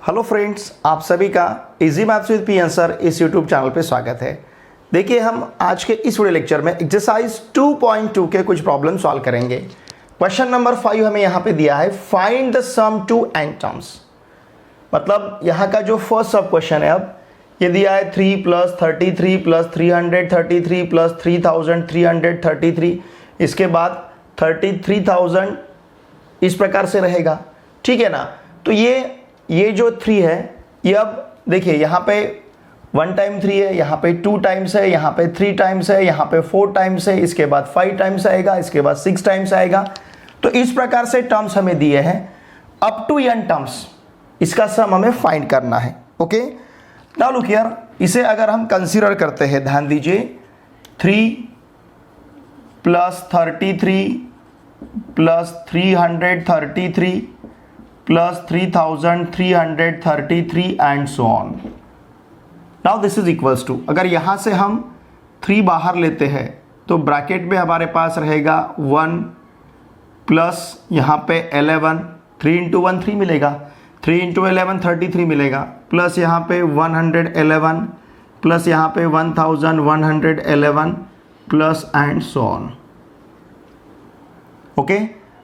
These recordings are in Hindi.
हेलो फ्रेंड्स, आप सभी का easy maths with P answer इस यूट्यूब चैनल पे स्वागत है। देखिए, हम आज के इस वीडियो लेक्चर में एक्सरसाइज 2.2 के कुछ प्रॉब्लम सॉल्व करेंगे। क्वेश्चन नंबर 5 हमें यहाँ पे दिया है, find the sum to n terms. मतलब यहाँ का जो फर्स्ट सब क्वेश्चन है, अब ये दिया है 3 + 33 + 333 + 3333, इसके बाद 33,000 इस प्रकार से रहेगा, ठीक है ना। तो ये जो 3 है, ये अब देखिए यहाँ पे 1 टाइम 3 है, यहाँ पे 2 टाइम्स है, यहाँ पे 3 टाइम्स है, यहाँ पे 4 टाइम्स है, इसके बाद 5 टाइम्स आएगा, इसके बाद 6 टाइम्स आएगा। तो इस प्रकार से टर्म्स हमें दिए हैं अप टू n टर्म्स, इसका सम हमें फाइंड करना है। ओके, नाउ लुक हियर, इसे अगर हम कंसीडर करते हैं, ध्यान दीजिए, 3 + 33 + 333 + 3,333 and so on. Now this is equals to, अगर यहाँ से हम 3 बाहर लेते हैं तो ब्रैकेट में हमारे पास रहेगा 1 प्लस यहाँ पे 11, 3 × 1 3 मिलेगा, 3 × 11 33 मिलेगा, प्लस यहाँ पे 111 प्लस यहाँ पे 1111 plus and so on. Okay,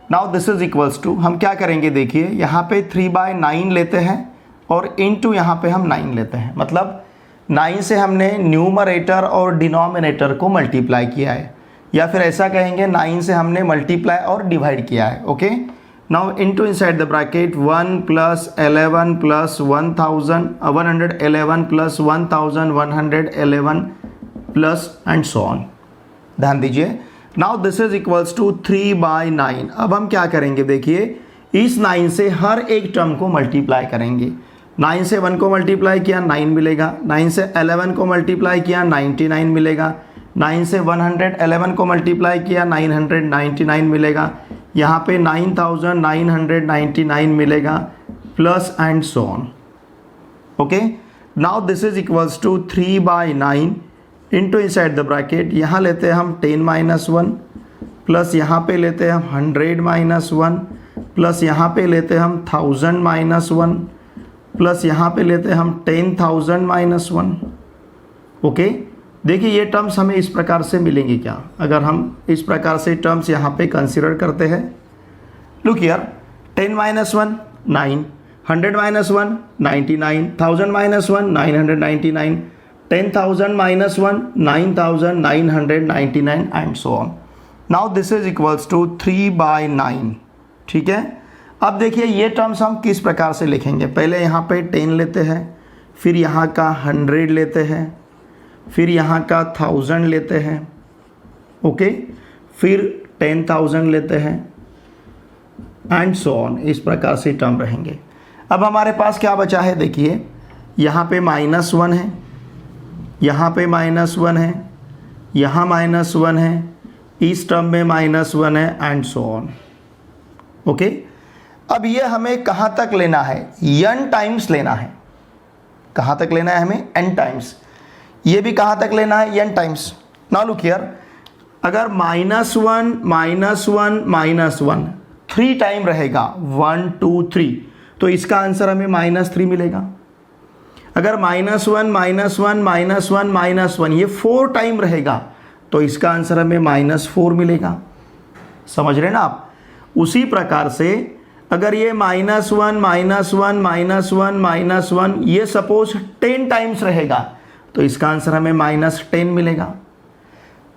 now this is equals to, हम क्या करेंगे, देखिए यहाँ पे 3/9 लेते हैं और इनटू यहाँ पे हम 9 लेते हैं। मतलब 9 से हमने न्यूमरेटर और डिनोमिनेटर को मल्टीप्लाई किया है, या फिर ऐसा कहेंगे 9 से हमने मल्टीप्लाई और डिवाइड किया है। Okay, now into inside the bracket 1 + 11 + 1,111 + 1,111 plus and so on. ध्यान दीजिए, now this is equals to 3/9। अब हम क्या करेंगे, देखिए इस 9 से हर एक टर्म को मल्टीप्लाई करेंगे। 9 से 1 को मल्टीप्लाई किया 9 मिलेगा, 9 से 11 को मल्टीप्लाई किया 99 मिलेगा, 9 से 111 को मल्टीप्लाई किया 999 मिलेगा, यहाँ पे 9,999 मिलेगा, plus and so on. Okay, now this is equals to 3/9 into inside the bracket, यहाँ लेते हैं हम 10 - 1 प्लस यहाँ पे लेते हैं हम 100 - 1 प्लस यहाँ पे लेते हैं हम 1000 - 1 प्लस यहाँ पे लेते हैं हम 10,000 - 1। ओके, देखिए ये टर्म्स हमें इस प्रकार से मिलेंगे क्या, अगर हम इस प्रकार से टर्म्स यहाँ पे कंसिडर करते हैं। Look here, 10 - 1 9, 100 - 1 99, 1000 - 1 999, 10,000 - 1 9,999 and so on. Now this is equals to 3/9, ठीक है। अब देखिए ये टर्म्स हम किस प्रकार से लिखेंगे, पहले यहाँ पे 10 लेते हैं, फिर यहाँ का 100 लेते हैं, फिर यहाँ का 1000 लेते हैं, ओके, फिर 10,000 लेते हैं एंड सो ऑन। इस प्रकार से टर्म रहेंगे। अब हमारे पास क्या बचा है, देखिए यहाँ पे -1 है, यहाँ पे -1 है, यहाँ -1 है, इस टर्म में -1 है एंड सो ऑन। ओके, अब ये हमें कहाँ तक लेना है, n टाइम्स लेना है। कहाँ तक लेना है हमें, n टाइम्स। ये भी कहाँ तक लेना है, n times. Now look here, अगर -1 3 टाइम रहेगा, 1 2 3, तो इसका आंसर हमें -3 मिलेगा। अगर -1 ये 4 टाइम रहेगा तो इसका आंसर हमें -4 मिलेगा। समझ रहे हैं ना आप। उसी प्रकार से अगर ये -1 ये सपोज 10 टाइम्स रहेगा तो इसका आंसर हमें -10 मिलेगा।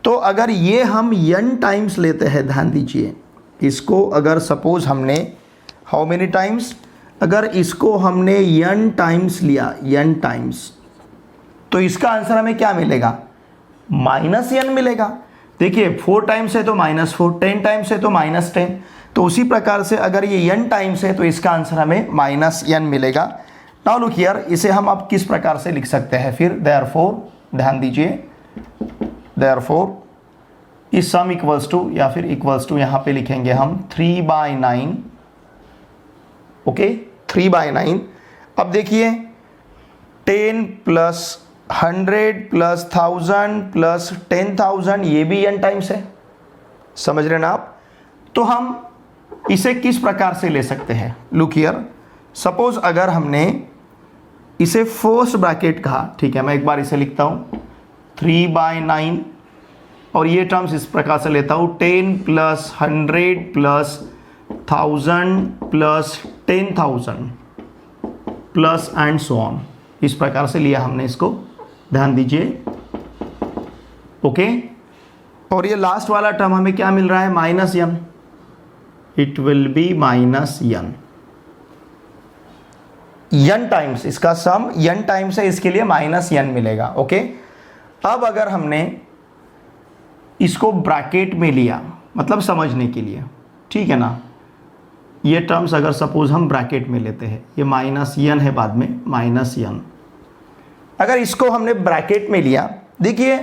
तो अगर ये हम n टाइम्स लेते हैं, ध्यान दीजिए, इसको अगर सपोज हमने हाउ मेनी टाइम्स, अगर इसको हमने n टाइम्स लिया, n टाइम्स, तो इसका आंसर हमें क्या मिलेगा, -n मिलेगा। देखिए 4 टाइम्स है तो -4, 10 टाइम्स है तो -10। तो उसी प्रकार से अगर ये n टाइम्स है तो इसका आंसर हमें -n मिलेगा। नाउ लुक हियर, इसे हम अब किस प्रकार से लिख सकते हैं फिर, देयरफॉर, ध्यान दीजिए, देयरफॉर इस सम इक्वल्स टू, या फिर इक्वल्स टू यहाँ पे लिखेंगे हम 3/9। ओके, 3/9। अब देखिए 10 + 100 + 1000 + 10,000, ये भी n टाइम्स है। समझ रहे ना आप। तो हम इसे किस प्रकार से ले सकते हैं, लुक हियर, सपोज अगर हमने इसे फर्स्ट ब्रैकेट कहा, ठीक है। मैं एक बार इसे लिखता हूँ 3/9 और ये टर्म्स इस प्रकार से लेता हूँ 10 + 100 + 1000 + 10,000 प्लस एंड सो ऑन। इस प्रकार से लिया हमने इसको, ध्यान दीजिए, ओके। और ये लास्ट वाला टर्म हमें क्या मिल रहा है, -n, it will B -n times, इसका सम n टाइम्स है, इसके लिए -n मिलेगा, ओके। अब अगर हमने इसको ब्रैकेट में लिया, मतलब समझने के लिए, ठीक है ना, ये टर्म्स अगर सपोज हम ब्रैकेट में लेते हैं, ये -n है, बाद में -n, अगर इसको हमने ब्रैकेट में लिया, देखिए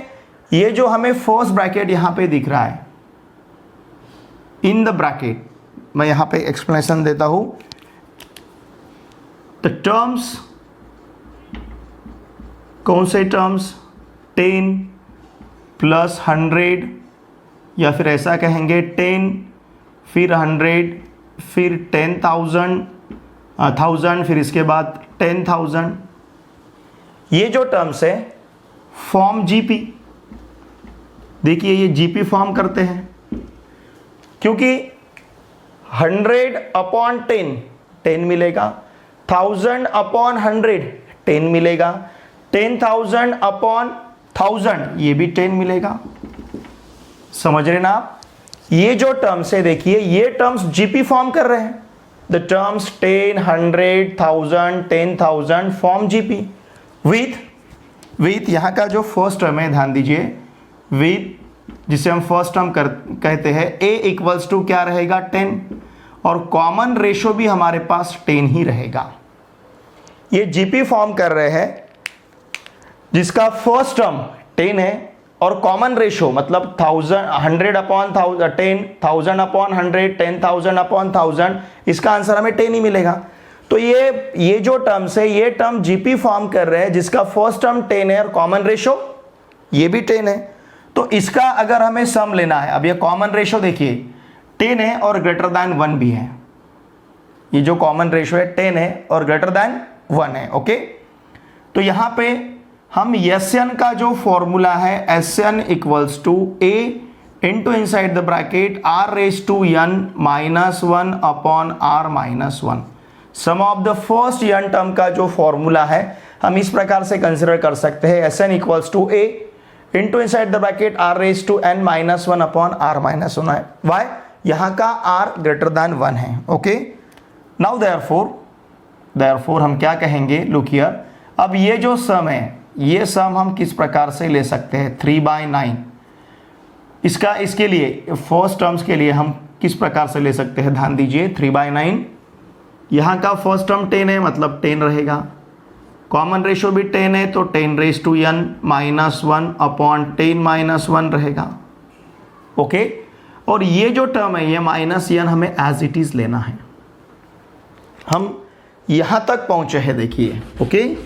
ये जो हमें फर्स्ट ब्रैकेट यहां पे दिख रहा है, इन द ब्रैकेट, मैं यहां पे एक्सप्लेनेशन देता हूं, द टर्म्स, कौन से टर्म्स, 10 + 100, या फिर ऐसा कहेंगे 10 फिर 100 फिर 10,000 फिर इसके बाद 10,000, ये जो टर्म्स है फॉर्म जीपी। देखिए ये जीपी फॉर्म करते हैं, क्योंकि 100/10 10 मिलेगा, 1000/100 10 मिलेगा, 10,000/1000 ये भी 10 मिलेगा। समझ रहे ना आप? ये जो टर्म्स है, देखिए ये टर्म्स जीपी फॉर्म कर रहे हैं, the terms 10, 100, 1000, 10,000 form GP with यहां का जो फर्स्ट टर्म है, ध्यान दीजिए, विथ जिसे हम फर्स्ट टर्म कहते हैं, a = क्या रहेगा, 10, और कॉमन रेशो भी हमारे पास 10 ही रहेगा। ये जीपी फॉर्म कर रहे हैं जिसका फर्स्ट टर्म 10 है और कॉमन रेशो मतलब 100/1000, 10,000/100, 10,000/1000, इसका आंसर हमें 10 ही मिलेगा। तो ये जो टर्म्स है, ये टर्म जीपी फॉर्म कर रहे हैं जिसका फर्स्ट टर्म 10 है और कॉमन रेशो ये भी 10 है। तो इसका अगर हमें सम लेना है, अब ये कॉमन रेशो देखिए 10 है और >1 भी है, ये जो कॉमन रेशो है 10 है और >1 है, ओके। तो यहां पे हम Sn का जो फॉर्मूला है, Sn = a into inside the bracket r⁻n -1/r-1, sum of the first n term का जो फॉर्मूला है हम इस प्रकार से कंसिडर कर सकते हैं, Sn = a into inside the bracket r⁻n -1/r-1 है। वाई? यहां का r >1 है, ओके। नाउ देयरफॉर हम क्या कहेंगे, लुक हियर, अब ये जो सम है, ये सम हम किस प्रकार से ले सकते हैं, 3/9, इसके लिए फर्स्ट टर्म्स के लिए हम किस प्रकार से ले सकते हैं, ध्यान दीजिए, 3/9, यहाँ का फर्स्ट टर्म 10 है मतलब 10 रहेगा, कॉमन रेशो भी 10 है तो 10⁻n -1/10 - 1 रहेगा, ओके। और ये जो टर्म है, ये -n हमें एज इट इज लेना है। हम यहाँ तक पहुँचे हैं, देखिए, okay,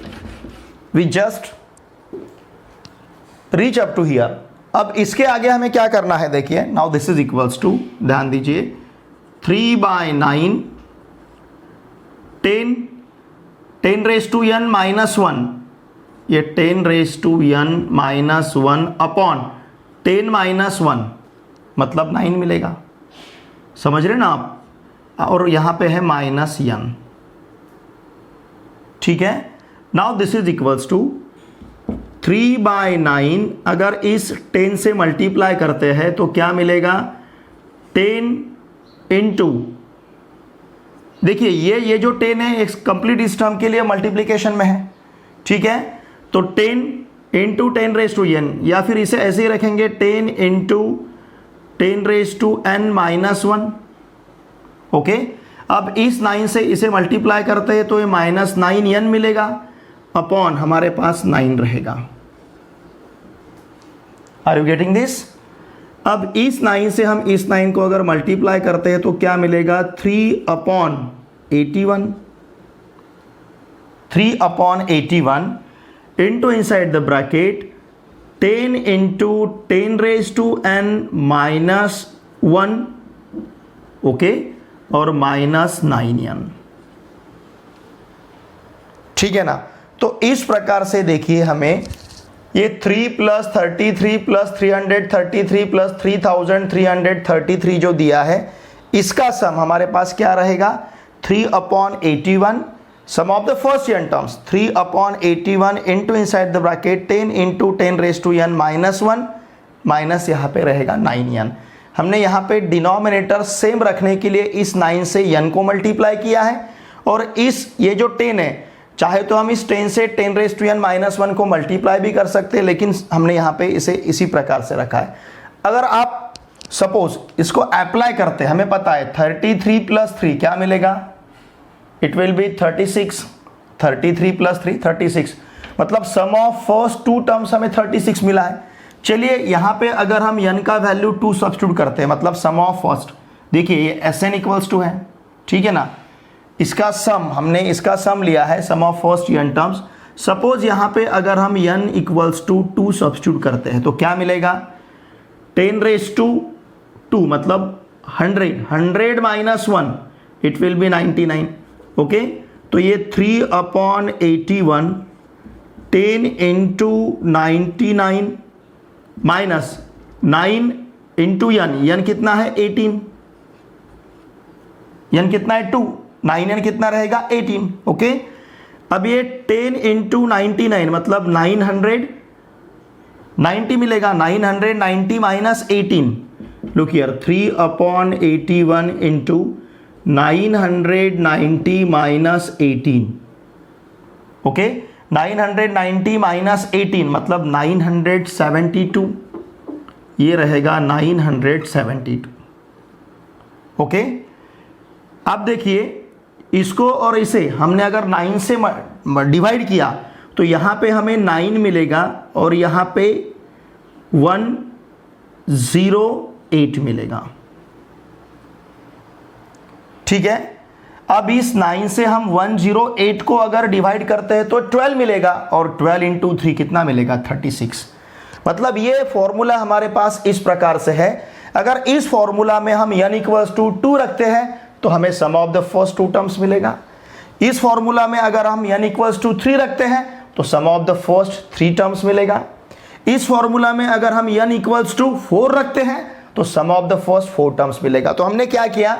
we just reach up to here. अब इसके आगे हमें क्या करना है, देखिए, now this is equals to, ध्यान दीजिए, 3/9, 10 10⁻n -1, ये 10⁻n -1 अपॉन 10 - 1 मतलब 9 मिलेगा, समझ रहे ना आप, और यहां पे है -n, ठीक है। Now this is equals to 3/9, अगर इस 10 से मल्टीप्लाई करते हैं तो क्या मिलेगा, 10 इंटू, देखिए ये जो 10 है एक कंप्लीट इस टर्म के लिए मल्टीप्लिकेशन में है, ठीक है। तो 10 इंटू 10⁻n, या फिर इसे ऐसे ही रखेंगे 10 इंटू 10⁻n -1, ओके। अब इस 9 से इसे मल्टीप्लाई करते हैं तो ये -9n मिलेगा, अपॉन हमारे पास 9 रहेगा। Are you getting this? अब इस 9 से हम इस 9 को अगर मल्टीप्लाई करते हैं तो क्या मिलेगा, 3/81, 3/81 into inside the bracket 10 into 10⁻n -1, okay, और -9n, ठीक है ना। तो इस प्रकार से देखिए हमें ये 3 प्लस 33 प्लस 333 प्लस 3333 जो दिया है, इसका सम हमारे पास क्या रहेगा 3/81, sum of the first n terms 3/81 into inside the bracket 10 into 10⁻n -1 minus यहाँ पे रहेगा 9n। हमने यहाँ पे डिनोमिनेटर सेम रखने के लिए इस 9 से n को मल्टीप्लाई किया है, और इस ये जो 10 है, चाहे तो हम इस 10 से 10⁻n -1 को मल्टीप्लाई भी कर सकते हैं, लेकिन हमने यहाँ पे इसे इसी प्रकार से रखा है। अगर आप सपोज इसको अप्लाई करते हैं, हमें पता है 33 प्लस 3 क्या मिलेगा, इट विल बी 36, 33 प्लस 3 36, मतलब sum of first to terms हमें 36 मिला है। चलिए यहाँ पे अगर हम n का वैल्यू 2 सब्स्टिट्यूट करते हैं, मतलब सम ऑफ फर्स्ट, देखिए ये Sn इक्वल्स टू है, ठीक है ना, इसका सम हमने इसका सम लिया है sum of first n terms. Suppose यहाँ पे अगर हम n इक्वल्स टू 2 सब्स्टिट्यूट करते हैं तो क्या मिलेगा 10⁻², मतलब 100 minus 1 it will B 99। Okay, तो ये 3/81 10 इंटू 99 माइनस 9 इंटू n कितना है 18, n कितना है 2, 9n कितना रहेगा 18। ओके, अब ये 10 इंटू 99 मतलब 990 मिलेगा, 990 minus 18, look here 3/81 into 990 minus 18। Okay, 990 minus 18 मतलब 972, ये रहेगा 972। ओके, अब देखिए इसको और इसे हमने अगर 9 से डिवाइड किया तो यहाँ पे हमें 9 मिलेगा और यहाँ पे 108 मिलेगा, ठीक है। अब इस 9 से हम 108 को अगर डिवाइड करते हैं तो 12 मिलेगा, और 12 इंटू 3 कितना मिलेगा 36। मतलब ये फॉर्मूला हमारे पास इस प्रकार से है। अगर इस फॉर्मूला में हम n इक्वल्स टू 2 रखते हैं तो हमें सम ऑफ द फर्स्ट 2 टर्म्स मिलेगा। इस फॉर्मूला में अगर हम n इक्वल्स टू 3 रखते हैं तो सम ऑफ द फर्स्ट 3 टर्म्स मिलेगा। इस फॉर्मूला में अगर हम n इक्वल्स टू 4 रखते हैं तो सम ऑफ द फर्स्ट 4 टर्म्स मिलेगा। तो हमने क्या किया,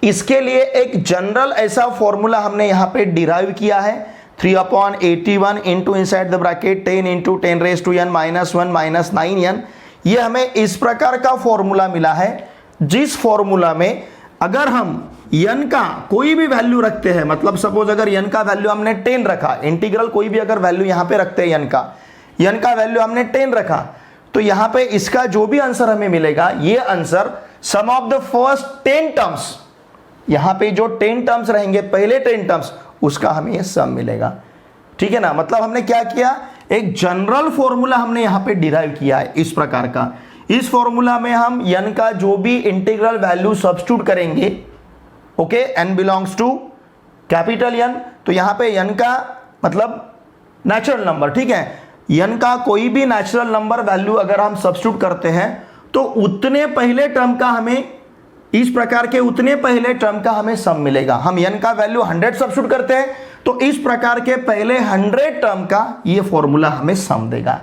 इसके लिए एक जनरल ऐसा फॉर्मूला हमने यहाँ पे डिराइव किया है 3/81 into inside the bracket 10 into 10⁻n -1 minus 9n। ये हमें इस प्रकार का फॉर्मूला मिला है, जिस फॉर्मूला में अगर हम n का कोई भी वैल्यू रखते हैं, मतलब सपोज अगर n का वैल्यू हमने 10 रखा, इंटीग्रल कोई भी अगर वैल्यू यहाँ पे रखते हैं n का वैल्यू हमने 10 रखा, तो यहाँ पे इसका जो भी आंसर हमें मिलेगा, ये answer sum of the first 10 terms, यहाँ पे जो 10 टर्म्स रहेंगे पहले 10 टर्म्स, उसका हमें ये सम मिलेगा, ठीक है ना। मतलब हमने क्या किया, एक जनरल फॉर्मूला हमने यहाँ पे डिराइव किया है इस प्रकार का। इस फॉर्मूला में हम n का जो भी इंटीग्रल वैल्यू सब्स्टिट्यूट करेंगे, okay, n belongs to capital N, तो यहाँ पे n का मतलब नेचुरल नंबर, ठीक है, n का कोई भी नेचुरल नंबर वैल्यू अगर हम सब्स्टिट्यूट करते हैं तो उतने पहले टर्म का हमें, इस प्रकार के उतने पहले टर्म का हमें सम मिलेगा। हम n का वैल्यू 100 सब्स्टिट्यूट करते हैं तो इस प्रकार के पहले 100 टर्म का ये फॉर्मूला हमें सम देगा,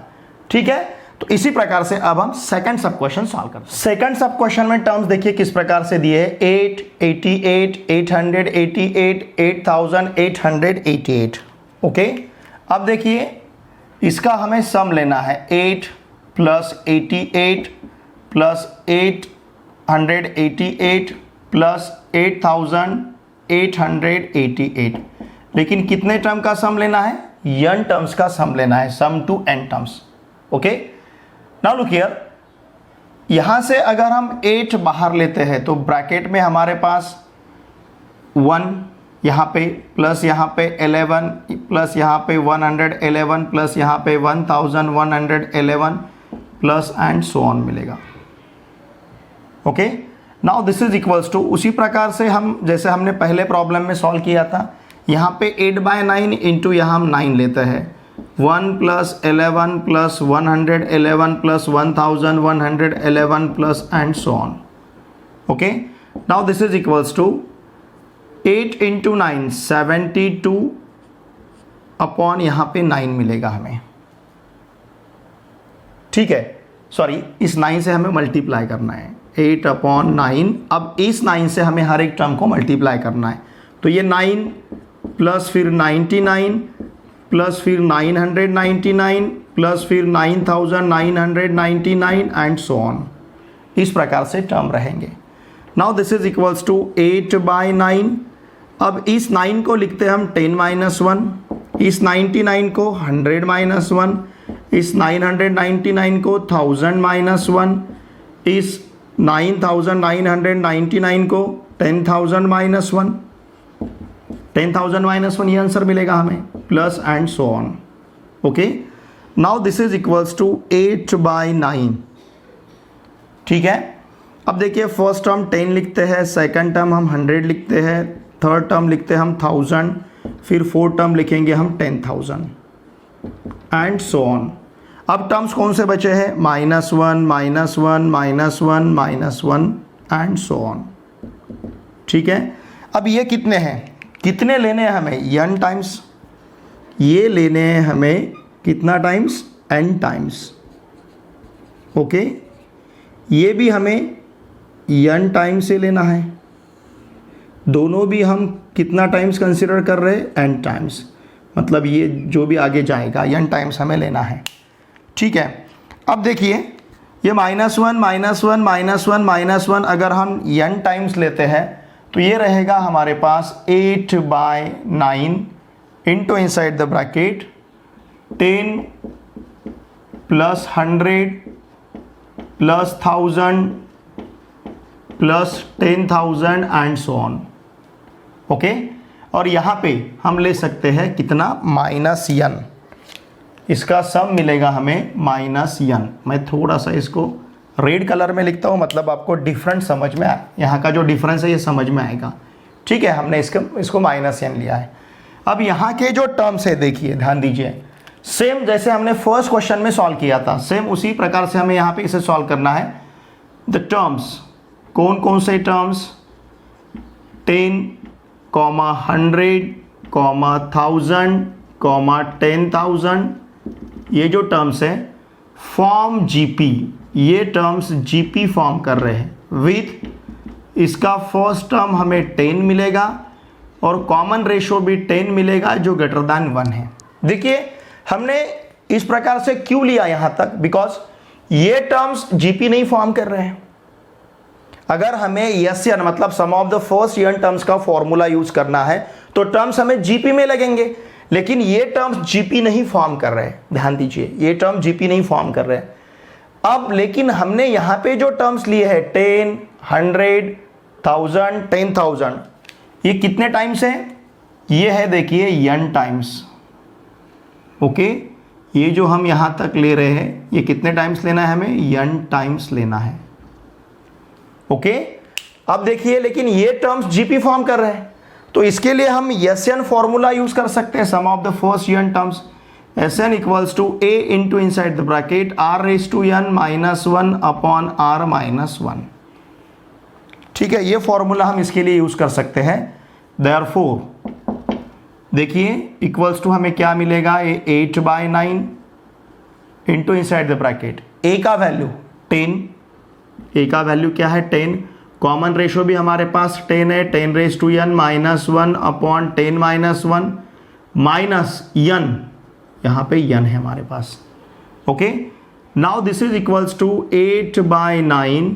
ठीक है। तो इसी प्रकार से अब हम सेकंड सब क्वेश्चन सॉल्व करते हैं। सेकंड सब क्वेश्चन में टर्म्स देखिए किस प्रकार से दिए हैं, 8, 88, 888, 8888। ओके, अब देखिए इसका हमें सम लेना है 8 प्लस 88 प्लस 888 प्लस 8888, लेकिन कितने टर्म का सम लेना है, n टर्म्स का सम लेना है, sum to n terms. Okay, now look here, यहां से अगर हम 8 बाहर लेते हैं तो ब्रैकेट में हमारे पास 1 यहाँ पे प्लस यहाँ पे 11 प्लस यहाँ पे 111 प्लस यहाँ पे 1111 प्लस एंड सो ऑन मिलेगा। Okay, now this is equals to, उसी प्रकार से हम जैसे हमने पहले प्रॉब्लम में सॉल्व किया था, यहाँ पे 8/9 इंटू यहाँ हम 9 लेते हैं, 1 plus 11 plus 111 plus 1111 plus and so on. Okay, now this is equals to 8 into 9 72 upon यहाँ पे 9 मिलेगा हमें, ठीक है। सॉरी, इस 9 से हमें मल्टीप्लाई करना है, 8 अपॉन 9। अब इस 9 से हमें हर एक टर्म को मल्टीप्लाई करना है, तो ये 9 प्लस फिर 99 प्लस फिर 999 प्लस फिर 9999 एंड सो ऑन, इस प्रकार से टर्म रहेंगे। Now this is equals to 8/9। अब इस 9 को लिखते हैं हम 10-1, इस 99 को 100-1, इस 999 को 1000-1, इस 9999 को 10,000-1, 10,000-1 ये आंसर मिलेगा हमें, plus and so on. Okay, now this is equals to 8/9, ठीक है। अब देखिए फर्स्ट टर्म 10 लिखते हैं, सेकंड टर्म हम 100 लिखते हैं, थर्ड टर्म लिखते हैं हम 1000, फिर फोर्थ टर्म लिखेंगे हम 10,000 एंड सो ऑन। अब टर्म्स कौन से बचे हैं? -1, -1, -1, -1 एंड सो ऑन, ठीक है। अब ये कितने हैं, कितने लेने हैं हमें? n times. ये लेने हैं हमें कितना टाइम्स? n times. ओके, ये भी हमें n टाइम्स से लेना है। दोनों भी हम कितना टाइम्स कंसिडर कर रहे हैं? n times. मतलब ये जो भी आगे जाएगा n टाइम्स हमें लेना है, ठीक है। अब देखिए ये -1, -1, -1, -1 अगर हम n टाइम्स लेते हैं तो ये रहेगा हमारे पास 8/9 into inside the bracket 10 plus 100 plus 1000 plus 10,000 and so on. Okay, और यहाँ पे हम ले सकते हैं कितना? -n। इसका सम मिलेगा हमें -n। मैं थोड़ा सा इसको रेड कलर में लिखता हूँ, मतलब आपको डिफरेंट समझ में आए, यहाँ का जो डिफरेंस है ये समझ में आएगा, ठीक है। हमने इसको -n लिया है। अब यहाँ के जो टर्म्स है देखिए, ध्यान दीजिए, सेम जैसे हमने फर्स्ट क्वेश्चन में सॉल्व किया था, सेम उसी प्रकार से हमें यहाँ पे इसे सॉल्व करना है। द टर्म्स, कौन कौन से टर्म्स? 10, 100, 1000, 10,000, ये जो टर्म्स है फॉर्म जीपी, ये टर्म्स जीपी फॉर्म कर रहे हैं विथ इसका फर्स्ट टर्म हमें 10 मिलेगा और कॉमन रेशो भी 10 मिलेगा जो ग्रेटर दैन 1 है। देखिए हमने इस प्रकार से क्यों लिया यहां तक? बिकॉज ये टर्म्स जीपी नहीं फॉर्म कर रहे हैं। अगर हमें एसएन मतलब sum of the first n terms का फॉर्मूला यूज करना है तो टर्म्स हमें जीपी में लगेंगे, लेकिन ये टर्म्स जीपी नहीं फॉर्म कर रहे हैं। ध्यान दीजिए, ये टर्म जीपी नहीं फॉर्म कर रहे हैं। अब लेकिन हमने यहां पे जो टर्म्स लिए हैं 10, 100, 1000, 10,000, ये कितने टाइम्स है? ये है देखिए n टाइम्स। ओके, ये जो हम यहां तक ले रहे हैं ये कितने टाइम्स लेना है हमें? n टाइम्स लेना है। ओके, अब देखिए लेकिन ये टर्म्स जीपी फॉर्म कर रहे हैं, तो इसके लिए हम एसएन फॉर्मूला यूज कर सकते हैं, sum of the first n terms. SN equals to a into inside the bracket r⁻n -1 upon r-1। ठीक है, ये फॉर्मूला हम इसके लिए यूज कर सकते हैं। देयरफॉर देखिए इक्वल्स टू हमें क्या मिलेगा? 8/9 into inside the bracket a का वैल्यू 10, a का वैल्यू क्या है? 10। कॉमन रेशो भी हमारे पास 10 है, 10⁻n -1 अपॉन 10-1 माइनस n, यहाँ पे n है हमारे पास। Okay, now this is equals to 8/9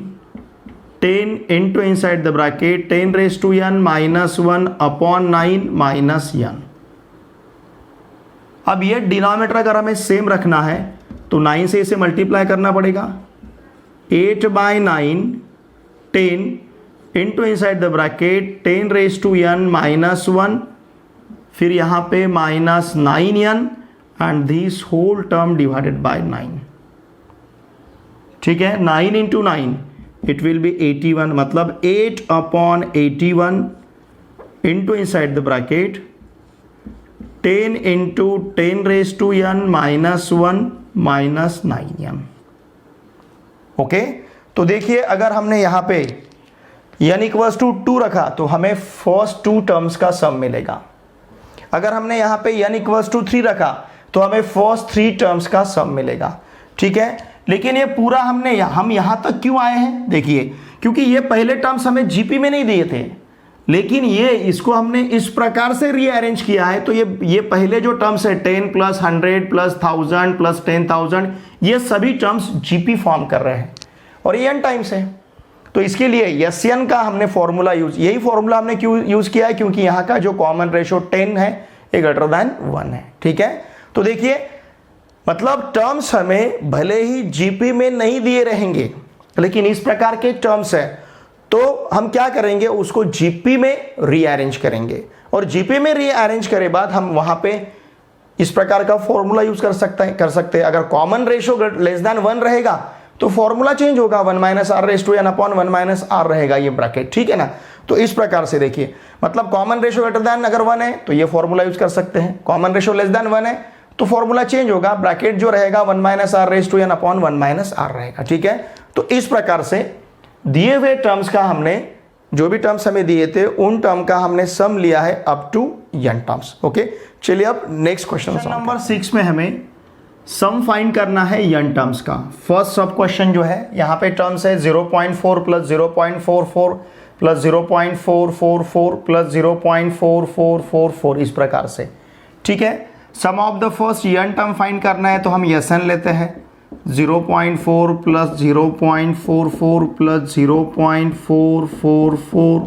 10 into inside the bracket 10⁻n -1 upon 9 minus n। अब ये डिनोमिनेटर अगर हमें सेम रखना है तो 9 से इसे मल्टीप्लाई करना पड़ेगा। 8/9 10 into inside the bracket 10⁻n -1, फिर यहाँ पे -9n and this whole term divided by 9। ठीक है, 9 इंटू 9 इट विल बी 81, मतलब 8/81 into inside the bracket 10 into 10⁻n -1 minus 9n। Okay, तो देखिए अगर हमने यहाँ पे n इक्वल्स टू 2 रखा तो हमें फर्स्ट 2 टर्म्स का सम मिलेगा। अगर हमने यहाँ पे n इक्वल्स टू 3 रखा तो हमें फर्स्ट 3 टर्म्स का सम मिलेगा, ठीक है। लेकिन ये पूरा हम यहाँ तक क्यों आए हैं, देखिए, क्योंकि ये पहले टर्म्स हमें जीपी में नहीं दिए थे, लेकिन इसको हमने इस प्रकार से रीअरेंज किया है। तो ये पहले जो टर्म्स है 10 प्लस 100 प्लस 1000 प्लस 10,000, ये सभी टर्म्स जीपी फॉर्म कर रहे हैं और ये n टाइम्स है। तो इसके लिए SN का हमने फॉर्मूला यही फॉर्मूला हमने क्यों यूज किया है, क्योंकि यहाँ का जो कॉमन रेशो 10 है ये ग्रेटर देन 1 है, ठीक है। तो देखिए, मतलब टर्म्स हमें भले ही जीपी में नहीं दिए रहेंगे, लेकिन इस प्रकार के टर्म्स है तो हम क्या करेंगे, उसको जीपी में रीअरेंज करेंगे और जीपी में रीअरेंज करे बाद हम वहां पे इस प्रकार का फॉर्मूला यूज कर सकते हैं। अगर कॉमन रेशो लेस देन 1 रहेगा तो फॉर्मूला चेंज होगा, 1 minus R raise to N upon 1 minus R रहेगा ये ब्रैकेट, ठीक है ना। तो इस प्रकार से देखिए, मतलब कॉमन रेशो ग्रेटर देन अगर 1 है तो ये फॉर्मूला यूज कर सकते हैं, कॉमन रेशो लेस देन 1 है तो फॉर्मूला चेंज होगा, ब्रैकेट जो रहेगा 1 minus R raise to N upon 1 minus R रहेगा, ठीक है। तो इस प्रकार से दिए हुए टर्म्स का हमने, जो भी टर्म्स हमें दिए थे उन टर्म का हमने सम लिया है up to n terms, okay. चलिए अब नेक्स्ट क्वेश्चन नंबर 6 में हमें सम फाइंड करना है n टर्म्स का। फर्स्ट सब क्वेश्चन जो है, यहाँ पे टर्म्स है 0.4 प्लस 0.44 प्लस 0.444 प्लस 0.4444 इस प्रकार से, ठीक है। Sum of the first n term find करना है तो हम SN लेते हैं, 0.4 plus 0.44 plus 0.444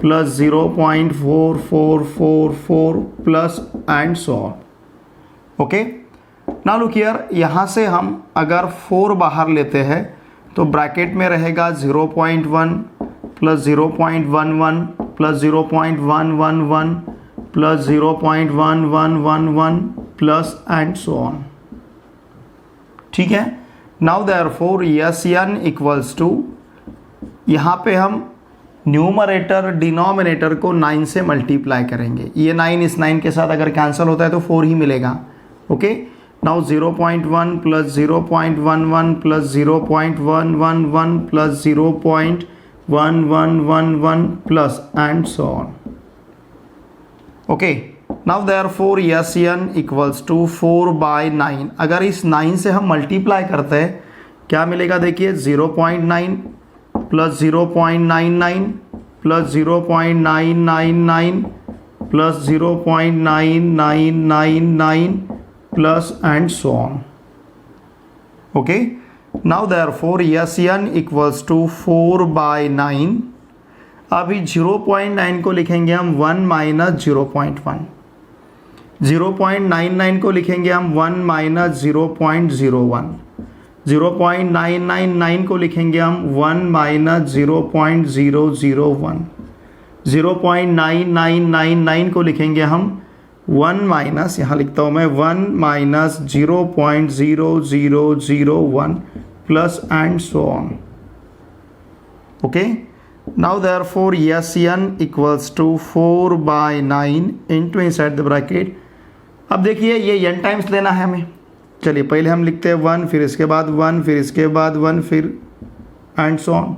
plus 0.4444 plus and so on, okay. Now look here, यहाँ से हम अगर 4 बाहर लेते हैं तो ब्रैकेट में रहेगा 0.1 plus 0.11 plus 0.111 plus 0.1111 plus and so on, ठीक है। Now therefore SN equals to, यहाँ पे हम न्यूमरेटर डिनोमिनेटर को 9 से मल्टीप्लाई करेंगे। ये 9 इस 9 के साथ अगर कैंसिल होता है तो 4 ही मिलेगा, okay. Now 0.1 plus 0.11 plus 0.111 plus 0.1111 plus and so on, okay. Now therefore SN equals to 4/9। अगर इस 9 से हम मल्टीप्लाई करते हैं क्या मिलेगा, देखिए 0.9 plus 0.99 plus 0.999 plus 0.9999 plus and so on, okay. Now therefore SN equals to 4/9। अभी 0.9 को लिखेंगे हम 1 माइनस 0.1, 0.99 को लिखेंगे हम 1 माइनस 0.01, 0.999 को लिखेंगे हम 1 माइनस 0.001, 0.9999 को लिखेंगे हम 1 माइनस, यहाँ लिखता हूँ मैं 1 minus 0.0001 plus and so on, okay. Now therefore SN equals to 4/9 into inside the bracket। अब देखिए ये n टाइम्स लेना है हमें, चलिए पहले हम लिखते हैं 1, फिर इसके बाद 1, फिर इसके बाद 1, फिर एंड सो ऑन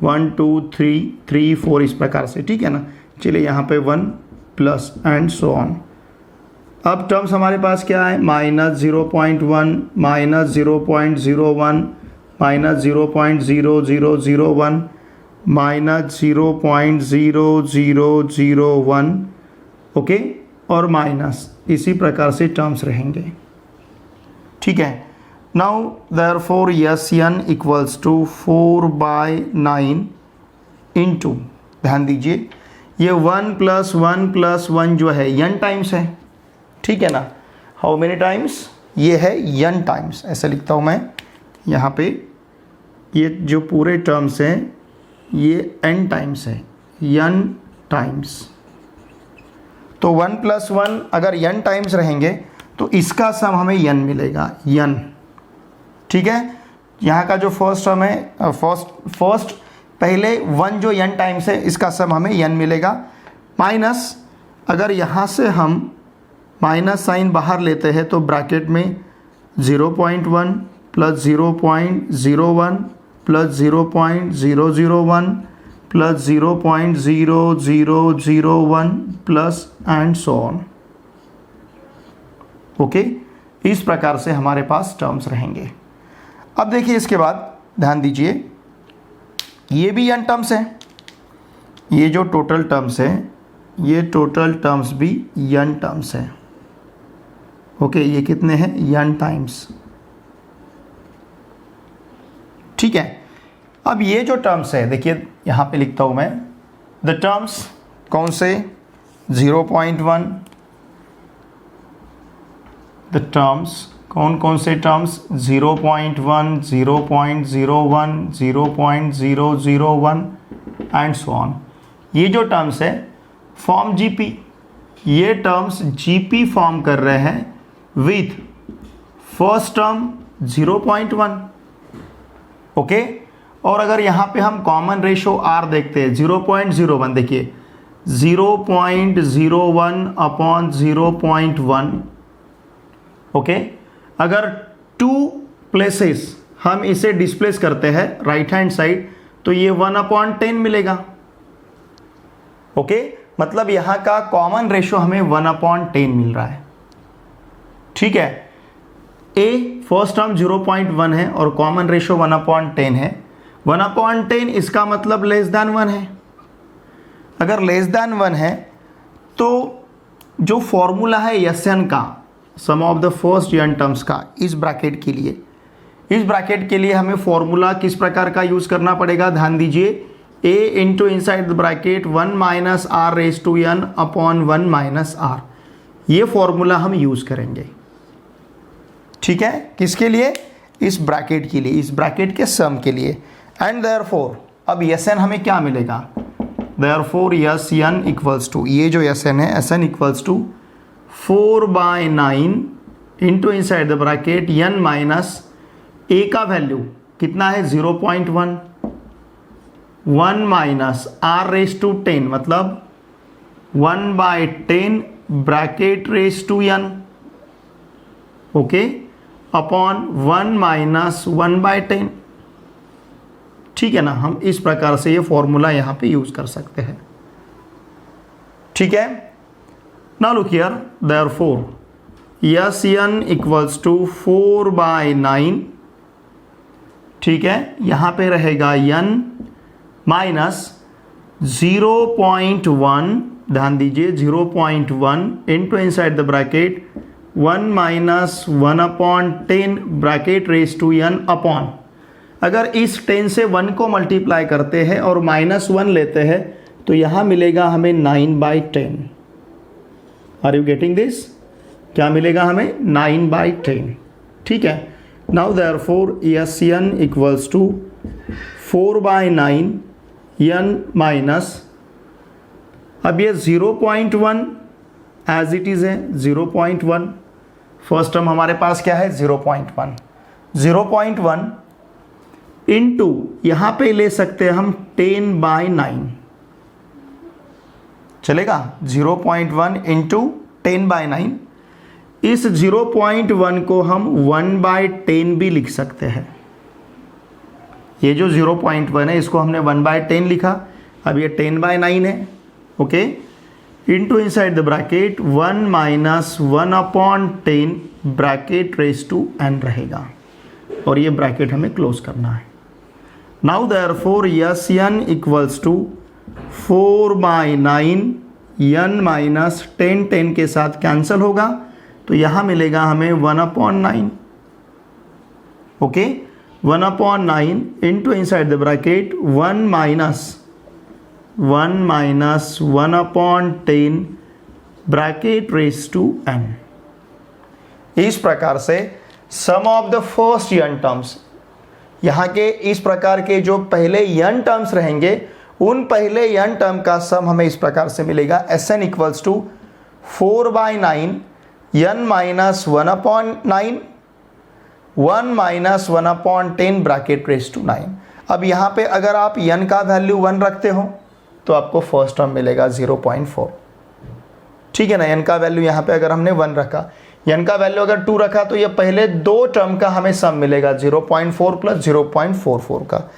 1 2 3 3 4 इस प्रकार से, ठीक है ना। चलिए यहाँ पे 1 प्लस एंड सो ऑन। अब टर्म्स हमारे पास क्या है, minus 0.1 minus 0.01 minus 0.0001 minus 0.0001, okay, और माइनस, इसी प्रकार से टर्म्स रहेंगे, ठीक है। Now therefore SN equals to 4/9 into, ध्यान दीजिए ये 1 प्लस 1 प्लस 1 जो है n टाइम्स है, ठीक है ना। हाउ मेनी टाइम्स, ये है n टाइम्स, ऐसा लिखता हूँ मैं यहाँ पे, ये जो पूरे टर्म्स हैं ये n टाइम्स है, n टाइम्स। तो 1 प्लस 1 अगर n टाइम्स रहेंगे तो इसका सम हमें n मिलेगा, n, ठीक है। यहाँ का जो फर्स्ट टर्म है, फर्स्ट पहले 1 जो n टाइम्स है इसका सम हमें n मिलेगा, माइनस अगर यहाँ से हम माइनस साइन बाहर लेते हैं तो ब्रैकेट में 0.1 plus 0.01 plus 0.001 plus 0.0001 plus and so on, okay, इस प्रकार से हमारे पास टर्म्स रहेंगे। अब देखिए इसके बाद ध्यान दीजिए, ये भी n टर्म्स है, ये जो टोटल टर्म्स है ये टोटल टर्म्स भी n टर्म्स है। ओके, ये कितने हैं? n times. ठीक है, अब ये जो टर्म्स है देखिए यहाँ पे लिखता हूँ मैं, द टर्म्स कौन से? 0.1, द टर्म्स कौन से टर्म्स? 0.1, 0.01, 0.001 and so on. ये जो टर्म्स है फॉर्म जीपी, ये टर्म्स जीपी फॉर्म कर रहे हैं विथ फर्स्ट टर्म 0.1। ओके, और अगर यहाँ पे हम कॉमन रेशो आर देखते हैं 0.01, देखिए 0.01 अपॉन 0.1। ओके, अगर 2 प्लेसेस हम इसे डिस्प्लेस करते हैं राइट हैंड साइड तो ये 1/10 मिलेगा। ओके, मतलब यहाँ का कॉमन रेशो हमें 1/10 मिल रहा है। ठीक है, ए फर्स्ट टर्म 0.1 है और कॉमन रेशो 1/10 है। 1/10 इसका मतलब लेस देन 1 है। अगर लेस देन 1 है तो जो फॉर्मूला है SN का, sum of the first n terms का, इस ब्रैकेट के लिए हमें फॉर्मूला किस प्रकार का यूज करना पड़ेगा? ध्यान दीजिए, a into inside the bracket 1 minus r raise to n upon 1 minus r, ये फॉर्मूला हम यूज करेंगे। ठीक है, किसके लिए? इस ब्रैकेट के लिए, इस ब्रैकेट के सम के लिए। एंड देयरफॉर अब SN हमें क्या मिलेगा? देयरफॉर SN इक्वल्स टू, ये जो SN है SN equals to 4/9 into inside the bracket n minus a का वैल्यू कितना है? 0.1, 1 माइनस r रेज टू 10 मतलब 1/10 bracket raise to n, okay, upon 1 minus 1/10। ठीक है ना, हम इस प्रकार से ये फॉर्मूला यहाँ पे यूज कर सकते हैं। ठीक है, now look here, therefore SN equals to 4/9। ठीक है, यहाँ पे रहेगा n माइनस 0.1, ध्यान दीजिए 0.1 into inside the bracket 1 minus 1/10 bracket raise to n upon, अगर इस 10 से 1 को मल्टीप्लाई करते हैं और -1 लेते हैं तो यहाँ मिलेगा हमें 9/10। Are you getting this? क्या मिलेगा हमें? 9/10। ठीक है, now therefore SN equals to 4/9 n minus, अब ये 0.1 एज इट इज है 0.1, फर्स्ट टर्म हमारे पास क्या है? 0.1 इंटू यहाँ पे ले सकते हैं हम 10/9, चलेगा? 0.1 इंटू 10/9। इस 0.1 को हम 1/10 भी लिख सकते हैं। ये जो 0.1 है इसको हमने 1/10 लिखा, अब ये 10/9 है। Okay, into inside the bracket 1 minus 1/10 bracket raise to n रहेगा, और ये ब्रैकेट हमें क्लोज करना है। Now therefore SN equals to 4/9 n minus 10 के साथ कैंसिल होगा तो यहाँ मिलेगा हमें 1/9। Okay, 1/9 into inside the bracket 1 minus 1/10 bracket raise to n। इस प्रकार से sum of the first n terms, यहाँ के इस प्रकार के जो पहले n टर्म्स रहेंगे उन पहले n टर्म का सम हमें इस प्रकार से मिलेगा। SN equals to 4/9 n minus 1/9 1 minus 1/10 bracket raise to 9। अब यहाँ पे अगर आप n का वैल्यू 1 रखते हो तो आपको फर्स्ट टर्म मिलेगा 0.4। ठीक है ना, n का वैल्यू यहाँ पे अगर हमने 1 रखा, n का वैल्यू अगर 2 रखा तो ये पहले 2 टर्म का हमें सम मिलेगा 0.4 प्लस 0.44 का।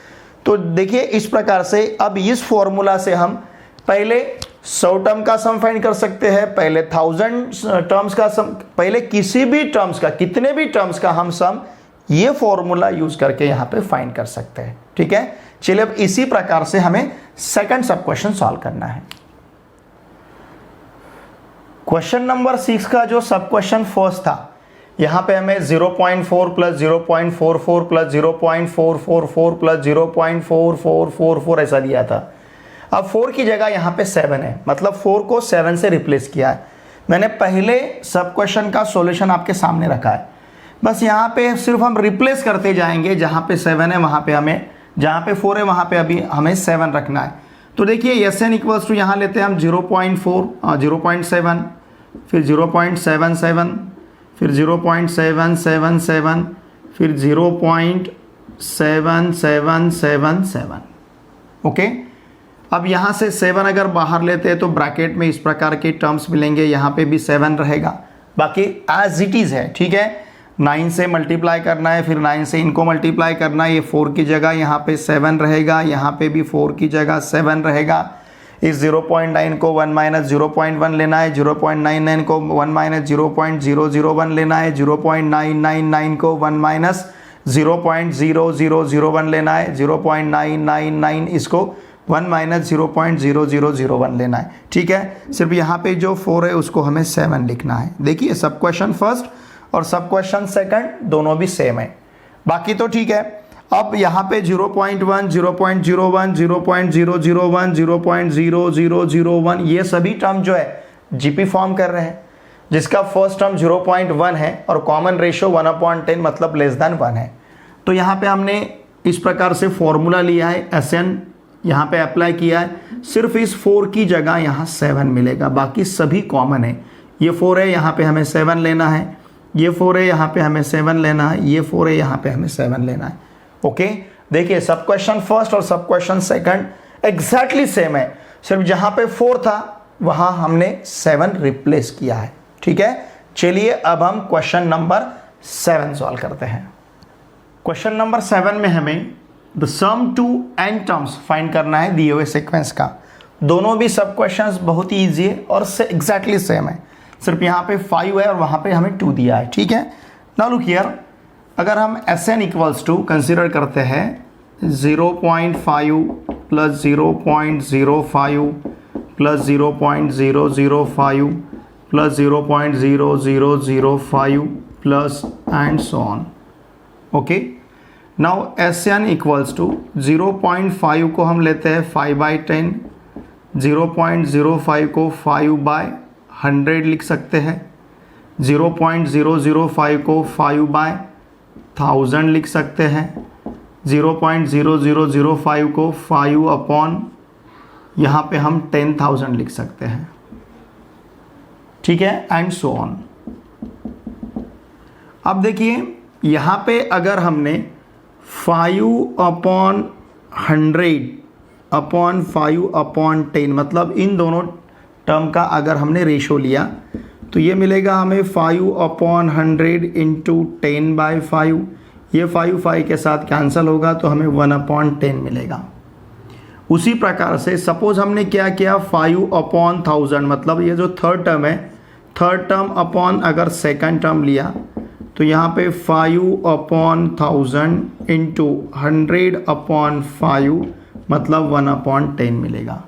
तो देखिए इस प्रकार से अब इस फॉर्मूला से हम पहले 100 टर्म का सम फाइंड कर सकते हैं, पहले 1000 टर्म्स का सम, पहले किसी भी टर्म्स का, कितने भी टर्म्स का हम सम ये फॉर्मूला यूज करके यहां पे फाइंड कर सकते हैं। ठीक है, चलिए अब इसी प्रकार से हमें सेकंड सब क्वेश्चन सॉल्व करना है। क्वेश्चन नंबर 6 का जो सब क्वेश्चन फर्स्ट था, यहां पे हमें 0.4 प्लस 0.44 प्लस 0.444 प्लस 0.4444 ऐसा दिया था। अब 4 की जगह यहाँ पे 7 है, मतलब 4 को 7 से रिप्लेस किया है। मैंने पहले सब क्वेश्चन का सॉल्यूशन आपके सामने रखा है, बस यहाँ पे सिर्फ हम रिप्लेस करते जाएंगे। जहाँ पे 7 है वहाँ पे हमें, जहाँ पे 4 है वहाँ पे अभी हमें 7 रखना है। तो देखिए Sn इक्वल्स टू यहाँ लेते हैं हम 0.4, 0.7, फिर 0.77, फिर 0.777, फिर 0.7777। ओके, अब यहाँ से 7 अगर बाहर लेते हैं तो ब्रैकेट में इस प्रकार के टर्म्स मिलेंगे, यहाँ पे भी 7 रहेगा, बाकी एज इट इज़ है। ठीक है, 9 से मल्टीप्लाई करना है, फिर 9 से इनको मल्टीप्लाई करना है। ये 4 की जगह यहाँ पे 7 रहेगा, यहाँ पे भी 4 की जगह 7 रहेगा। इस 0.9 को 1 माइनस 0.1 लेना है, 0.99 को 1 माइनस 0.001 लेना है, 0.999 को 1 माइनस 0.0001 लेना है, 0.999 इसको 1 माइनस 0.0001 लेना है। ठीक है, सिर्फ यहाँ पे जो 4 है उसको हमें 7 लिखना है। देखिए सब क्वेश्चन फर्स्ट और सब क्वेश्चन सेकंड दोनों भी सेम है, बाकी तो ठीक है। अब यहाँ पे 0.1, 0.01, 0.001, 0.0001 ये सभी टर्म जो है जीपी फॉर्म कर रहे हैं, जिसका फर्स्ट टर्म 0.1 है और कॉमन रेशियो 1/10 मतलब लेस देन 1 है। तो यहाँ पे हमने इस प्रकार से फॉर्मूला लिया है, Sn यहाँ पे अप्लाई किया है। सिर्फ इस 4 की जगह यहाँ 7 मिलेगा, बाकी सभी कॉमन है। ये 4 है, यहाँ पे हमें 7 लेना है, ये 4 है, यहाँ पे हमें 7 लेना है, ये 4 है, यहाँ पे हमें 7 लेना है। ओके, देखिए सब क्वेश्चन फर्स्ट और सब क्वेश्चन सेकंड एग्जैक्टली सेम है, सिर्फ जहाँ पे 4 था वहाँ हमने 7 रिप्लेस किया है। ठीक है, चलिए अब हम क्वेश्चन नंबर 7 सॉल्व करते हैं। क्वेश्चन नंबर 7 में हमें the sum to n terms find करना है दिए हुए सीक्वेंस का। दोनों भी सब क्वेश्चंस बहुत ही ईजी है और एग्जैक्टली सेम है, सिर्फ यहाँ पे 5 है और वहाँ पे हमें 2 दिया है। ठीक है, नाउ लुक हियर, अगर हम Sn इक्वल्स टू कंसिडर करते हैं 0.5 plus 0.05 plus 0.005 plus 0.0005 plus and so on. Okay, now Sn equals to 0.5 को हम लेते हैं 5/10, 0.05 को 5/100 लिख सकते हैं, 0.005 को 5/1000 लिख सकते हैं, 0.0005 को 5 यहाँ पे हम 10,000 लिख सकते हैं। ठीक है, एंड सो ऑन। अब देखिए यहाँ पे अगर हमने 5/100/5/10 मतलब इन दोनों टर्म का अगर हमने रेशो लिया तो ये मिलेगा हमें 5/100 इंटू 10/5। ये 5 के साथ कैंसिल होगा तो हमें 1/10 मिलेगा। उसी प्रकार से सपोज हमने क्या किया 5/1000 मतलब ये जो थर्ड टर्म है, थर्ड टर्म अपॉन अगर सेकंड टर्म लिया तो यहाँ पे 5/1000 इंटू 100/5 मतलब 1/10 मिलेगा।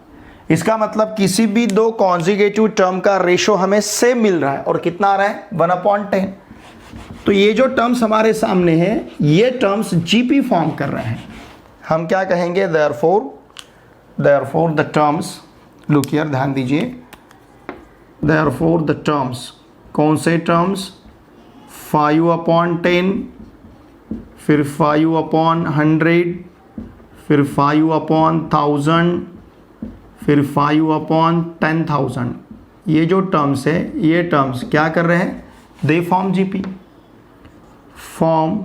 इसका मतलब किसी भी दो कॉन्जुगेटिव टर्म का रेशो हमें सेम मिल रहा है और कितना आ रहा है 1/10। तो ये जो टर्म्स हमारे सामने हैं ये टर्म्स जीपी फॉर्म कर रहे हैं। हम क्या कहेंगे, therefore the terms, look here ध्यान दीजिए, देयरफॉर द टर्म्स, कौन से टर्म्स, 5/10, फिर 5/100, फिर 5/1000, फिर 5/10,000। ये जो टर्म्स है ये टर्म्स क्या कर रहे हैं, they form GP, form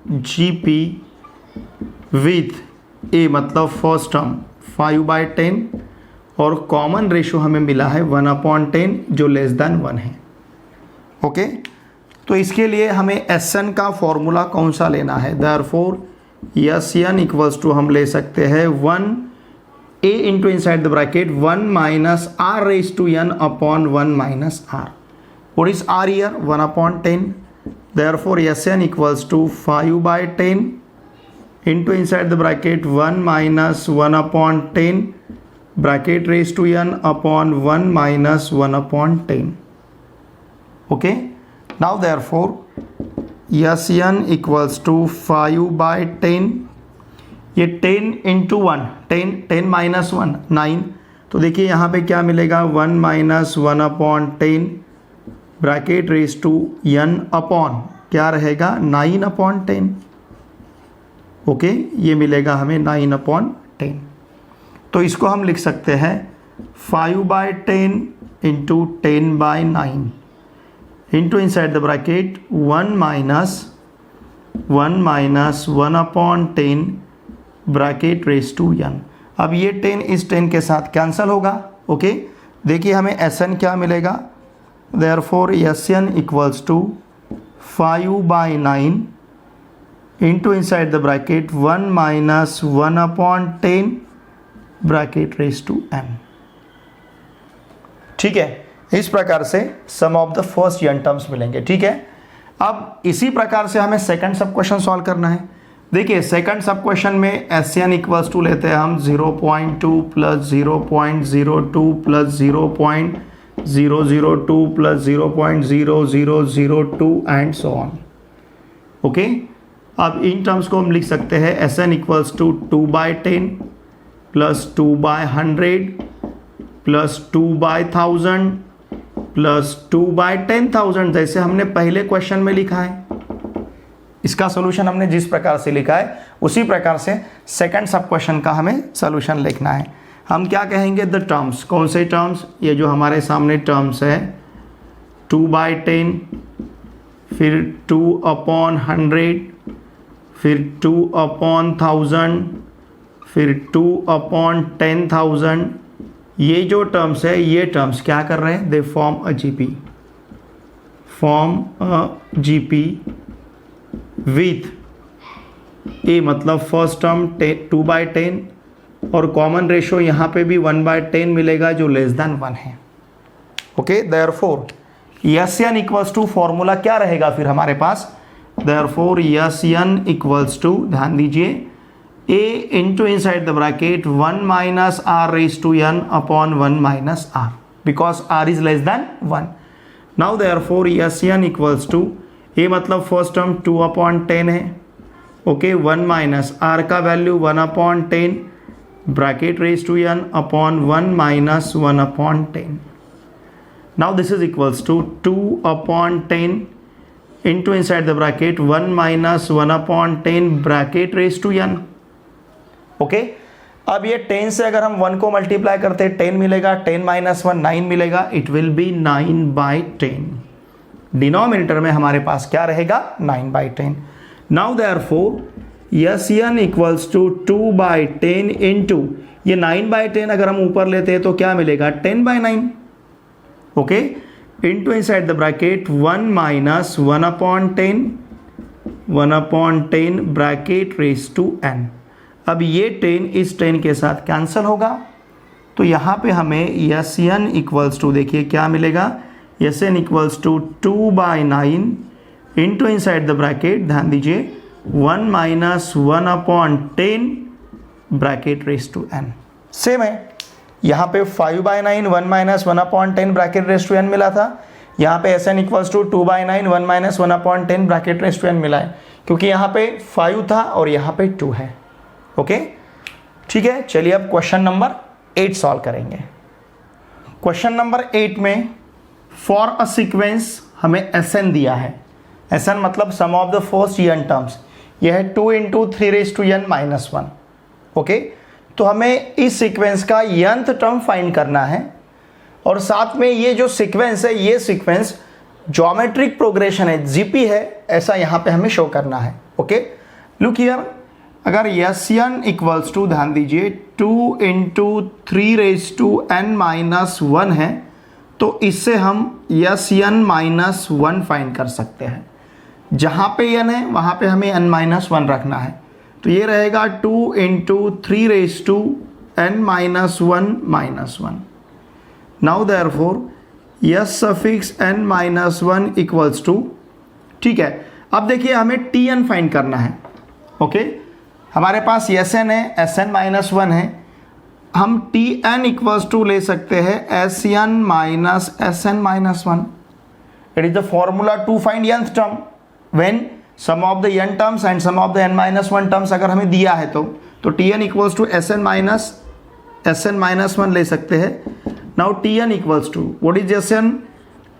GP with a मतलब फर्स्ट टर्म 5/10 और कॉमन रेशो हमें मिला है 1/10 जो लेस देन 1 है। ओके, तो इसके लिए हमें Sn का फॉर्मूला कौन सा लेना है, देयरफॉर Sn इक्वल्स टू हम ले सकते हैं 1 a into inside the bracket 1 minus r raised to n upon 1 minus r. What is r here? 1 upon 10. Therefore Sn equals to 5 by 10 into inside the bracket 1 minus 1 upon 10 bracket raised to n upon 1 minus 1 upon 10. Okay, now therefore Sn equals to 5 by 10, ये 10 इंटू 1, 10 माइनस 1 9, तो देखिए यहाँ पे क्या मिलेगा 1 minus 1 upon 10 bracket raise to n upon क्या रहेगा 9 अपॉन 10. ओके, ये मिलेगा हमें 9 अपॉन 10. तो इसको हम लिख सकते हैं 5 by 10 into 10 by 9 into inside the bracket 1 minus 1 upon 10 bracket raise to n. अब ये 10 इस 10 के साथ कैंसिल होगा. ओके, देखिए हमें Sn क्या मिलेगा. Therefore Sn equals to 5 by 9 into inside the bracket 1 minus 1 upon 10 bracket raise to n. ठीक है, इस प्रकार से sum of the first n terms मिलेंगे. ठीक है, अब इसी प्रकार से हमें सेकंड सब क्वेश्चन सॉल्व करना है. देखिए सेकंड सब क्वेश्चन में Sn इक्वल्स टू लेते हैं हम 0.2 plus 0.02 plus 0.002 plus 0.0002 and so on. Okay, अब इन टर्म्स को हम लिख सकते हैं Sn equals to 2 by 10 plus 2 by 100 plus 2 by 1000 plus 2 by 10,000, जैसे हमने पहले क्वेश्चन में लिखा है. इसका सोल्यूशन हमने जिस प्रकार से लिखा है उसी प्रकार से सेकंड सब क्वेश्चन का हमें सोल्यूशन लिखना है. हम क्या कहेंगे, द टर्म्स. कौन से टर्म्स? ये जो हमारे सामने टर्म्स है 2 बाई 10, फिर 2 अपॉन 100, फिर 2 अपॉन 1000, फिर 2 अपॉन 10,000. ये जो टर्म्स है ये टर्म्स क्या कर रहे हैं, they form a GP with a, मतलब फर्स्ट टर्म 2 बाई 10 और कॉमन रेशो यहाँ पे भी 1 बाई 10 मिलेगा जो लेस देन 1 है. Okay, therefore Sn equals to formula क्या रहेगा फिर हमारे पास. देयरफॉर Sn इक्वल्स टू, ध्यान दीजिए, a into inside the bracket 1 minus r raise to n upon 1 minus r, because r is less than 1. Now therefore Sn equals to, a मतलब फर्स्ट टर्म 2 अपॉन 10 है. ओके, 1 माइनस r का value 1 upon 10 bracket raise to n upon 1 minus 1 upon 10. Now this is equals to 2 upon 10 into inside the bracket 1 minus 1 upon 10 bracket raise to n. Okay, अब ये 10 से अगर हम 1 को मल्टीप्लाई करते हैं 10 मिलेगा, 10 माइनस 1 9 मिलेगा, it will be 9 by 10. Denominator में हमारे पास क्या रहेगा 9 by 10. Now therefore Sn equals to 2 by 10 into ये 9 बाई 10 अगर हम ऊपर लेते हैं तो क्या मिलेगा 10 by 9. Okay, into inside the bracket 1 minus 1 upon 10 bracket raise to n. अब ये 10 इस 10 के साथ कैंसिल होगा, तो यहाँ पे हमें Sn इक्वल्स टू, देखिए क्या मिलेगा, Sn equals to 2 by 9 into inside the bracket, ध्यान दीजिए, 1 minus 1 upon 10 bracket raise to n. Same है, यहाँ पे 5 by 9 1 minus 1 upon 10 bracket raise to n मिला था. यहाँ पे Sn equals to 2 by 9 1 minus 1 upon 10 bracket raise to n मिला है, क्योंकि यहाँ पे 5 था और यहाँ पे 2 है. ओके, ठीक है, चलिए अब क्वेश्चन नंबर 8 सॉल्व करेंगे. क्वेश्चन नंबर 8 में फॉर अ सीक्वेंस हमें Sn दिया है. Sn मतलब sum of the first n terms. यह है 2 into 3 raise to n minus 1. Okay, तो हमें इस सीक्वेंस का nth टर्म फाइंड करना है और साथ में ये जो सीक्वेंस है ये सीक्वेंस ज्योमेट्रिक प्रोग्रेशन है, जीपी है, ऐसा यहाँ पे हमें शो करना है. ओके, लुक हियर, अगर Sn इक्वल्स टू, ध्यान दीजिए, 2 into 3 raise to n minus 1 है, तो इससे हम Sn माइनस 1 फाइंड कर सकते हैं. जहाँ पे n है वहाँ पे हमें n माइनस 1 रखना है, तो ये रहेगा 2 into 3 raise to n minus 1 now therefore s suffix n minus 1 equals to, ठीक है। अब देखिए हमें tn फाइंड करना है, ओके। हमारे पास sn है, sn माइनस 1 है, हम tn इक्वल्स टू ले सकते हैं sn minus sn minus 1। It is the formula to find nth term when sum of the n terms and sum of the n minus 1 terms अगर हमें दिया है तो tn equals to sn minus 1 ले सकते हैं। Now tn equals to what is sn,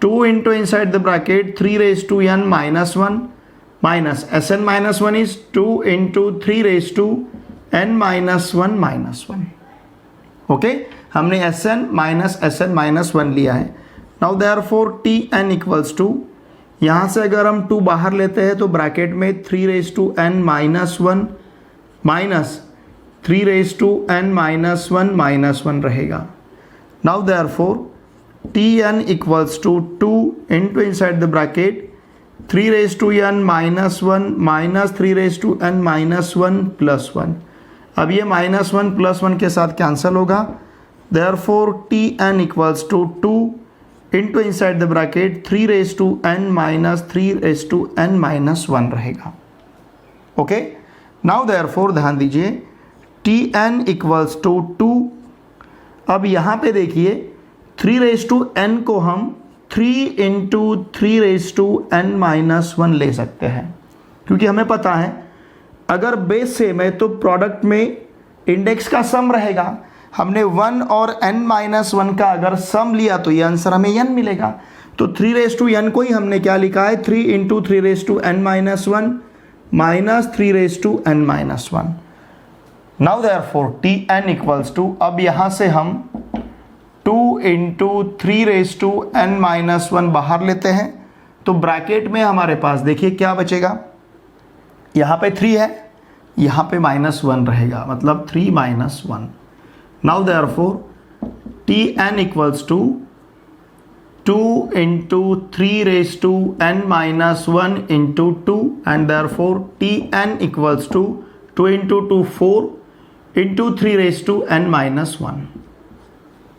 2 into inside the bracket 3 raised to n minus 1 minus sn minus 1 is 2 into 3 raised to n minus 1 minus 1, okay. हमने sn minus 1 लिया है। Now therefore tn equals to, यहाँ से अगर हम 2 बाहर लेते हैं तो ब्रैकेट में 3 raised to n minus 1 minus 3 raised to n minus 1 रहेगा। Now therefore tn equals to 2 into inside the bracket 3 raised to n minus 1 minus 3 raised to n minus 1 plus 1। अब ये minus 1 plus 1 के साथ कैंसिल होगा, therefore tn equals to 2 into inside the bracket 3 raised to n minus 3 raised to n minus 1 रहेगा, ओके। नाउ therefore ध्यान दीजिए tn equals to 2। अब यहाँ पे देखिए 3 raised to n को हम 3 into 3 raised to n minus 1 ले सकते हैं, क्योंकि हमें पता है अगर बेस सेम है तो प्रोडक्ट में इंडेक्स का सम रहेगा। हमने 1 और n minus 1 का अगर सम लिया तो ये आंसर हमें n मिलेगा। तो 3 raised to n को ही हमने क्या लिखा है, 3 into 3 raised to n minus 1 minus 3 raised to n minus 1। Now therefore tn equals to, अब यहाँ से हम 2 into 3 raised to n minus 1 बाहर लेते हैं तो ब्रैकेट में हमारे पास देखिए क्या बचेगा, यहाँ पे 3 है, यहाँ पे -1 रहेगा, मतलब 3 minus 1। Now therefore tn equals to 2 into 3 raised to n minus 1 into 2 and therefore tn equals to 2 into 2 4 into 3 raised to n minus 1,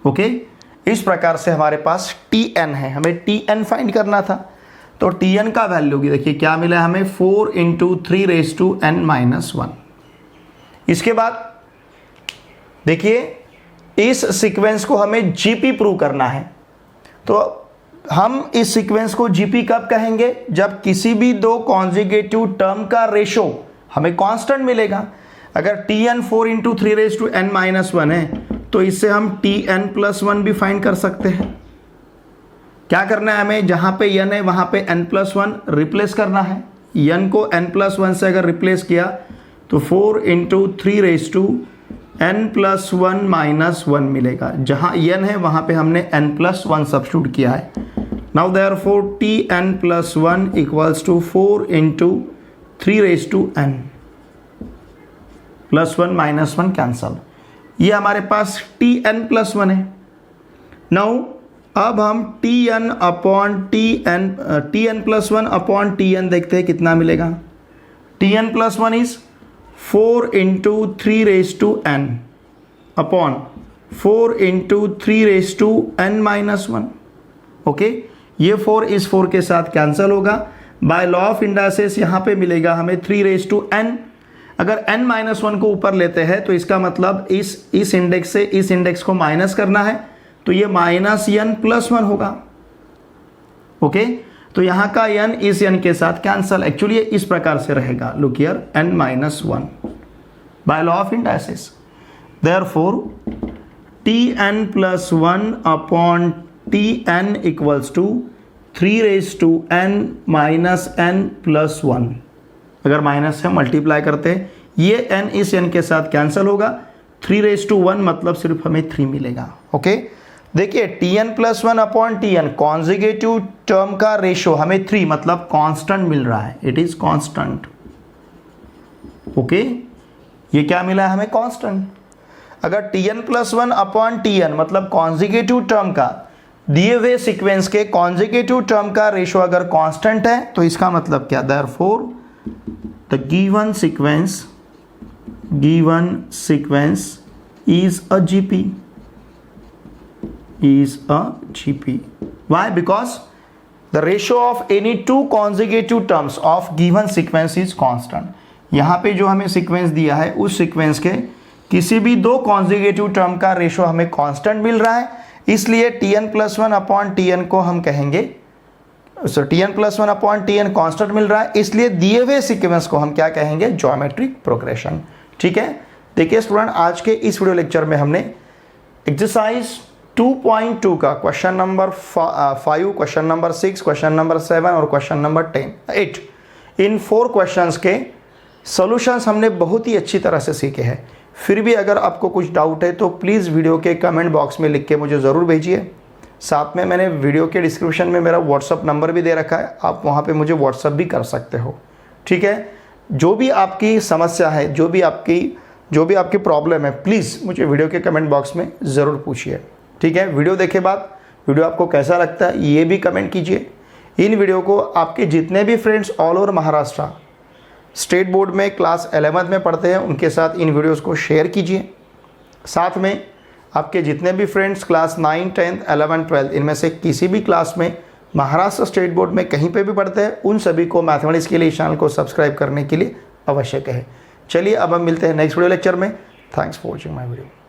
okay. इस प्रकार से हमारे पास tn है, हमें tn फाइंड करना था। तो tn का वैल्यू की देखिए क्या मिला है हमें, 4 into 3 raised to n minus 1। इसके बाद देखिए इस सीक्वेंस को हमें gp प्रूव करना है। तो हम इस सीक्वेंस को gp कब कहेंगे, जब किसी भी दो कॉन्जुगेटिव टर्म का रेशो हमें कांस्टेंट मिलेगा। अगर tn 4 into 3 raised to n minus 1 है तो इससे हम tn plus 1 भी फाइंड कर सकते हैं। क्या करना है हमें, जहाँ पे n है वहाँ पे n plus 1 रिप्लेस करना है। n को n plus 1 से अगर रिप्लेस किया तो 4 into 3 raised to n plus 1 minus 1 मिलेगा। जहाँ n है वहाँ पे हमने n plus 1 सब्स्टिट्यूट किया है। Now therefore tn plus 1 equals to 4 into 3 raised to n plus 1 minus 1 cancel. ये हमारे पास tn plus 1 है। नाउ अब हम tn plus 1 अपॉन tn देखते हैं कितना मिलेगा। tn plus 1 is 4 into 3 raised to n upon 4 into 3 raised to n minus 1, okay. ये 4 इस 4 के साथ कैंसिल होगा। बाय लॉ ऑफ इंडाइसेस यहाँ पे मिलेगा हमें 3 raised to n। अगर n minus 1 को ऊपर लेते हैं तो इसका मतलब इस इंडेक्स से इस इंडेक्स को माइनस करना है, तो ये -n plus 1 होगा, ओके। तो यहाँ का n इस n के साथ कैंसल। एक्चुअली ये इस प्रकार से रहेगा, look here, n minus 1 by law of indices. Therefore tn plus 1 upon tn equals to 3 raised to n minus n plus 1। अगर माइनस से मल्टीप्लाई करते हैं ये n इस n के साथ कैंसिल होगा, 3 raised to 1 मतलब सिर्फ हमें 3 मिलेगा, ओके। देखिए tn plus 1 upon tn conjugative term का रेशो हमें 3 मतलब कांस्टेंट मिल रहा है, इट इज कांस्टेंट, ओके। ये क्या मिला है हमें, कांस्टेंट। अगर tn plus 1 अपॉन tn मतलब कॉन्जुगेटिव टर्म का दिए हुए सीक्वेंस के कॉन्जुगेटिव टर्म का रेशो अगर कांस्टेंट है तो इसका मतलब क्या, therefore the given sequence is a GP. Is a GP. Why? Because the ratio of any two consecutive terms of given sequence is constant. यहाँ पे जो हमें सीक्वेंस दिया है उस सीक्वेंस के किसी भी दो कॉन्जिगेटिव टर्म का रेशो हमें कांस्टेंट मिल रहा है, इसलिए tn+1 अपॉन tn को हम कहेंगे, tn+1 अपॉन tn कांस्टेंट मिल रहा है, इसलिए दिए हुए सीक्वेंस को हम क्या कहेंगे? Geometric progression. ठीक है, देखिए स्टूडेंट, आज के इस वीडियो लेक्चर में हमने एक्सरसाइज 2.2 का question number 5, question number 6, question number 7 और क्वेश्चन नंबर 8 इन 4 क्वेश्चंस के सॉल्यूशंस हमने बहुत ही अच्छी तरह से सीखे हैं। फिर भी अगर आपको कुछ डाउट है तो प्लीज़ वीडियो के कमेंट बॉक्स में लिख के मुझे ज़रूर भेजिए। साथ में मैंने वीडियो के डिस्क्रिप्शन में मेरा व्हाट्सअप नंबर भी दे रखा है, आप वहाँ पे मुझे व्हाट्सअप भी कर सकते हो। ठीक है, जो भी आपकी समस्या है, जो भी आपकी प्रॉब्लम है, प्लीज़ मुझे वीडियो के कमेंट बॉक्स में ज़रूर पूछिए। ठीक है, वीडियो देखे बाद वीडियो आपको कैसा लगता है ये भी कमेंट कीजिए। इन वीडियो को आपके जितने भी friends all over Maharashtra state board में क्लास 11th में पढ़ते हैं उनके साथ इन वीडियोस को शेयर कीजिए। साथ में आपके जितने भी फ्रेंड्स क्लास 9, 10, 11, 12 इनमें से किसी भी क्लास में महाराष्ट्र स्टेट बोर्ड में कहीं पे भी पढ़ते हैं उन सभी को मैथमेटिक्स के लिए इस चैनल को सब्सक्राइब करने के लिए आवश्यक है। चलिए अब हम मिलते हैं नेक्स्ट वीडियो लेक्चर में। Thanks for watching my video.